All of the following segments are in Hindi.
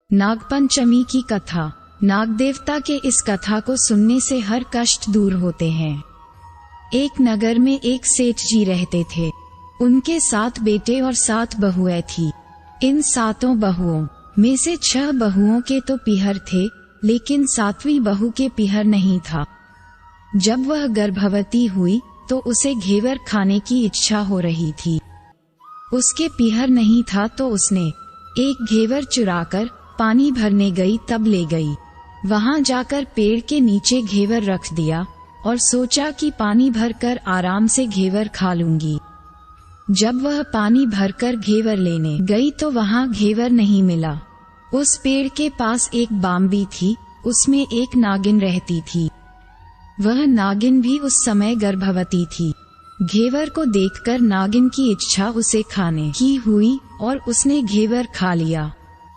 नागपंचमी की कथा। नाग देवता के इस कथा को सुनने से हर कष्ट दूर होते हैं। एक नगर में एक सेठ जी रहते थे। उनके 7 बेटे और 7 बहुएं थी। इन 7 बहुओं में से 6 बहुओं के तो पीहर थे, लेकिन 7वीं बहू के पीहर नहीं था। जब वह गर्भवती हुई तो उसे घेवर खाने की इच्छा हो रही थी। उसके पीहर नहीं था तो उसने एक घेवर चुराकर पानी भरने गई तब ले गई। वहां जाकर पेड़ के नीचे घेवर रख दिया और सोचा कि पानी भरकर आराम से घेवर खा लूंगी। जब वह पानी भरकर घेवर लेने गई तो वहां घेवर नहीं मिला। उस पेड़ के पास एक बाम्बी थी, उसमें एक नागिन रहती थी। वह नागिन भी उस समय गर्भवती थी। घेवर को देखकर नागिन की इच्छा उसे खाने की हुई और उसने घेवर खा लिया।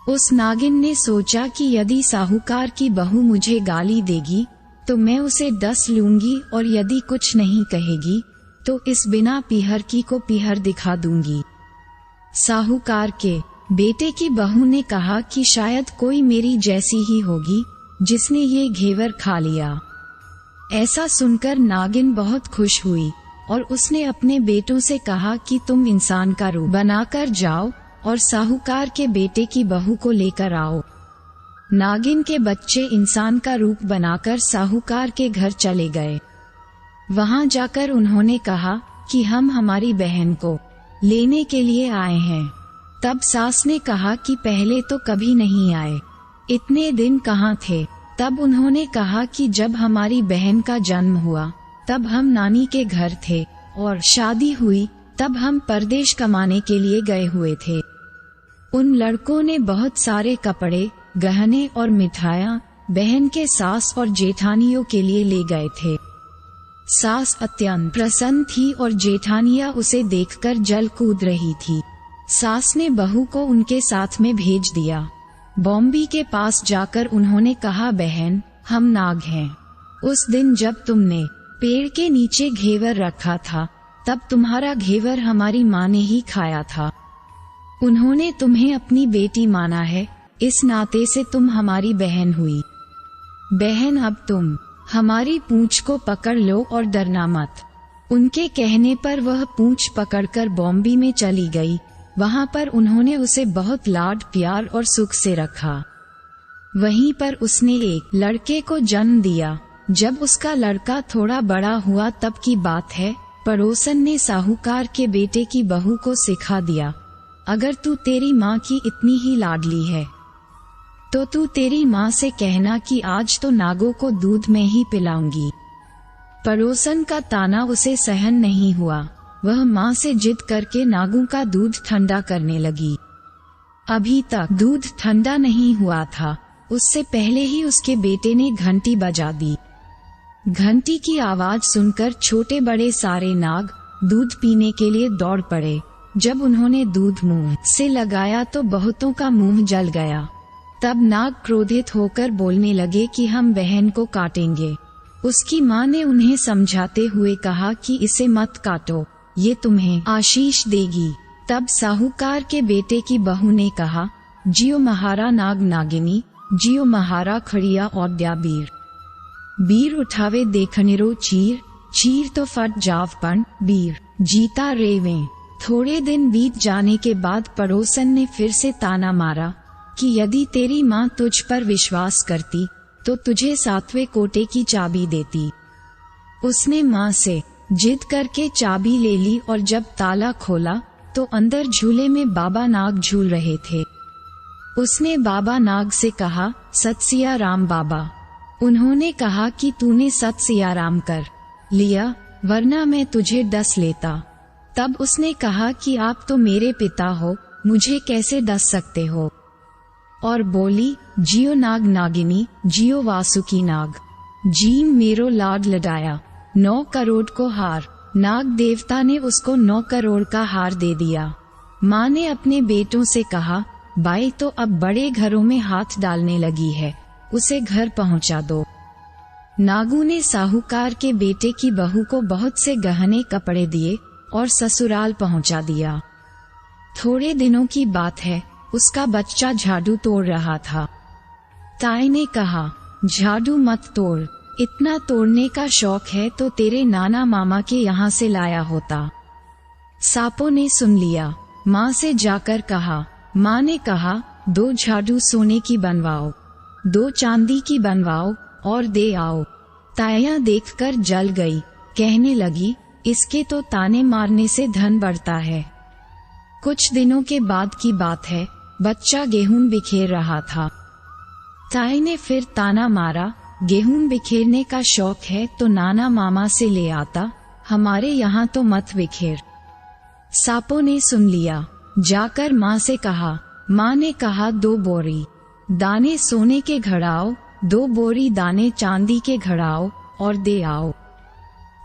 उस नागिन ने सोचा कि यदि साहूकार की बहू मुझे गाली देगी तो मैं उसे डस लूंगी और यदि कुछ नहीं कहेगी तो इस बिना पीहर की को पीहर दिखा दूंगी। साहूकार के बेटे की बहू ने कहा कि शायद कोई मेरी जैसी ही होगी जिसने ये घेवर खा लिया। ऐसा सुनकर नागिन बहुत खुश हुई और उसने अपने बेटों से कहा कि तुम इंसान का रूप बनाकर जाओ और साहूकार के बेटे की बहू को लेकर आओ। नागिन के बच्चे इंसान का रूप बनाकर साहूकार के घर चले गए। वहां जाकर उन्होंने कहा कि हम हमारी बहन को लेने के लिए आए हैं। तब सास ने कहा कि पहले तो कभी नहीं आए, इतने दिन कहाँ थे। तब उन्होंने कहा कि जब हमारी बहन का जन्म हुआ तब हम नानी के घर थे और शादी हुई तब हम परदेश कमाने के लिए गए हुए थे। उन लड़कों ने बहुत सारे कपड़े, गहने और मिठाइयाँ बहन के सास और जेठानियों के लिए ले गए थे। सास अत्यंत प्रसन्न थी और जेठानियाँ उसे देखकर जल कूद रही थी। सास ने बहू को उनके साथ में भेज दिया। बॉम्बी के पास जाकर उन्होंने कहा, बहन हम नाग हैं। उस दिन जब तुमने पेड़ के नीचे घेवर रखा था तब तुम्हारा घेवर हमारी माँ ने ही खाया था। उन्होंने तुम्हें अपनी बेटी माना है, इस नाते से तुम हमारी बहन हुई। बहन अब तुम हमारी पूंछ को पकड़ लो और डरना मत। उनके कहने पर वह पूंछ पकड़कर बॉम्बी में चली गई। वहां पर उन्होंने उसे बहुत लाड प्यार और सुख से रखा। वहीं पर उसने एक लड़के को जन्म दिया। जब उसका लड़का थोड़ा बड़ा हुआ तब की बात है, पड़ोसन ने साहूकार के बेटे की बहू को सिखा दिया, अगर तू तेरी माँ की इतनी ही लाडली है तो तू तेरी माँ से कहना कि आज तो नागों को दूध में ही पिलाऊंगी। पड़ोसन का ताना उसे सहन नहीं हुआ। वह माँ से जिद करके नागों का दूध ठंडा करने लगी। अभी तक दूध ठंडा नहीं हुआ था, उससे पहले ही उसके बेटे ने घंटी बजा दी। घंटी की आवाज सुनकर छोटे बड़े सारे नाग दूध पीने के लिए दौड़ पड़े। जब उन्होंने दूध मुंह से लगाया तो बहुतों का मुंह जल गया। तब नाग क्रोधित होकर बोलने लगे कि हम बहन को काटेंगे। उसकी माँ ने उन्हें समझाते हुए कहा कि इसे मत काटो, ये तुम्हें आशीष देगी। तब साहूकार के बेटे की बहू ने कहा, जियो महारा नाग नागिनी, जियो महारा खड़िया और द्या बीर। बीर उठावे देखनिरो चीर, चीर तो फट जाव पण बीर जीता रेवे। थोड़े दिन बीत जाने के बाद पड़ोसन ने फिर से ताना मारा कि यदि तेरी माँ तुझ पर विश्वास करती तो तुझे 7वें कोटे की चाबी देती। उसने माँ से जिद करके चाबी ले ली और जब ताला खोला तो अंदर झूले में बाबा नाग झूल रहे थे। उसने बाबा नाग से कहा, सत सिया राम बाबा। उन्होंने कहा कि तूने सत सिया राम कर लिया, वरना मैं तुझे डस लेता। तब उसने कहा कि आप तो मेरे पिता हो, मुझे कैसे डस सकते हो। और बोली, जियो नाग नागिनी, जियो वासुकी नाग, जीम मेरो लाड लडाया 9 करोड़ को हार। नाग देवता ने उसको 9 करोड़ का हार दे दिया। माँ ने अपने बेटों से कहा, बाई तो अब बड़े घरों में हाथ डालने लगी है, उसे घर पहुँचा दो। नागू ने साहूकार के बेटे की बहू को बहुत से गहने कपड़े दिए और ससुराल पहुँचा दिया। थोड़े दिनों की बात है, उसका बच्चा झाड़ू तोड़ रहा था। ताई ने कहा, झाड़ू मत तोड़, इतना तोड़ने का शौक है तो तेरे नाना मामा के यहाँ से लाया होता। सांपों ने सुन लिया। माँ से जाकर कहा। माँ ने कहा, 2 झाड़ू सोने की बनवाओ, 2 चांदी की बनवाओ और दे आओ। ताया देखकर जल गई, कहने लगी, इसके तो ताने मारने से धन बढ़ता है। कुछ दिनों के बाद की बात है, बच्चा गेहूं बिखेर रहा था। ताई ने फिर ताना मारा, गेहूं बिखेरने का शौक है तो नाना मामा से ले आता, हमारे यहाँ तो मत बिखेर। सांपों ने सुन लिया, जाकर माँ से कहा। माँ ने कहा, 2 बोरी दाने सोने के घड़ाओ, 2 बोरी दाने चांदी के घड़ाओ और दे आओ।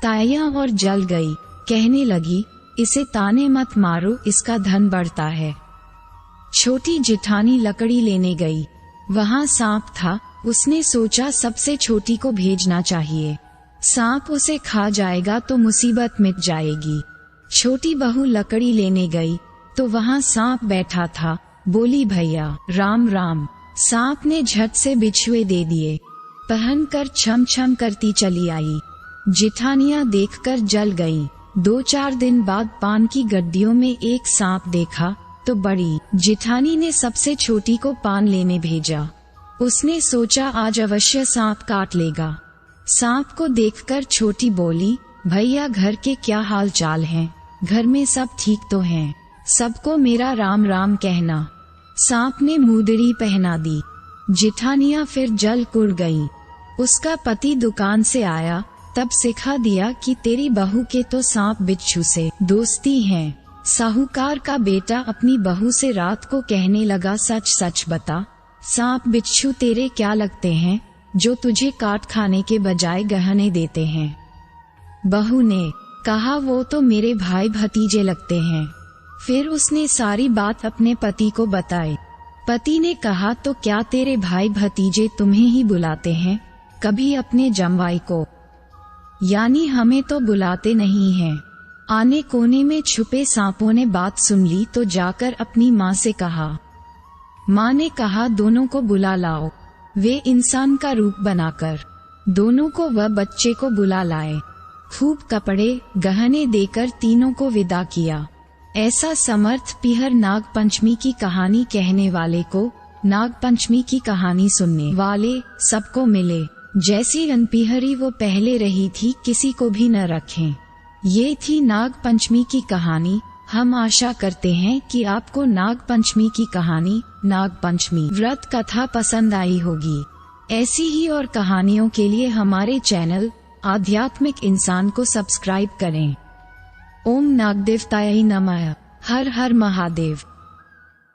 ताया और जल गई, कहने लगी, इसे ताने मत मारो, इसका धन बढ़ता है। छोटी जिठानी लकड़ी लेने गई, वहाँ सांप था। उसने सोचा सबसे छोटी को भेजना चाहिए, सांप उसे खा जाएगा तो मुसीबत मिट जाएगी। छोटी बहू लकड़ी लेने गई तो वहाँ सांप बैठा था। बोली, भैया राम राम। सांप ने झट से बिछुए दे दिए, पहनकर छम छम करती चली आई। जिठानियां देखकर जल गईं। 2-4 दिन बाद पान की गड्डियों में एक सांप देखा तो बड़ी जिठानी ने सबसे छोटी को पान लेने भेजा। उसने सोचा आज अवश्य सांप काट लेगा। सांप को देखकर छोटी बोली, भैया घर के क्या हाल चाल हैं? घर में सब ठीक तो हैं? सबको मेरा राम राम कहना। सांप ने मुंदड़ी पहना दी। जिठानियां फिर जल कुड़ गईं। उसका पति दुकान से आया, तब सिखा दिया कि तेरी बहू के तो सांप बिच्छू से दोस्ती हैं। साहूकार का बेटा अपनी बहू से रात को कहने लगा, सच सच बता, सांप बिच्छू तेरे क्या लगते हैं जो तुझे काट खाने के बजाय गहने देते हैं? बहू ने कहा, वो तो मेरे भाई भतीजे लगते हैं। फिर उसने सारी बात अपने पति को बताई। पति ने कहा, तो क्या तेरे भाई भतीजे तुम्हें ही बुलाते हैं, कभी अपने जमवाई को? यानी हमें तो बुलाते नहीं हैं। आने कोने में छुपे सांपों ने बात सुन ली तो जाकर अपनी माँ से कहा। माँ ने कहा, दोनों को बुला लाओ। वे इंसान का रूप बनाकर दोनों को व बच्चे को बुला लाए। खूब कपड़े गहने देकर तीनों को विदा किया। ऐसा समर्थ पीहर नाग पंचमी की कहानी कहने वाले को, नाग पंचमी की कहानी सुनने वाले सबको मिले। जैसी अनपीहरी वो पहले रही थी, किसी को भी न रखें। ये थी नाग पंचमी की कहानी। हम आशा करते हैं कि आपको नाग पंचमी की कहानी, नाग पंचमी व्रत कथा पसंद आई होगी। ऐसी ही और कहानियों के लिए हमारे चैनल आध्यात्मिक इंसान को सब्सक्राइब करें। ओम नागदेवताय नमः। हर हर महादेव।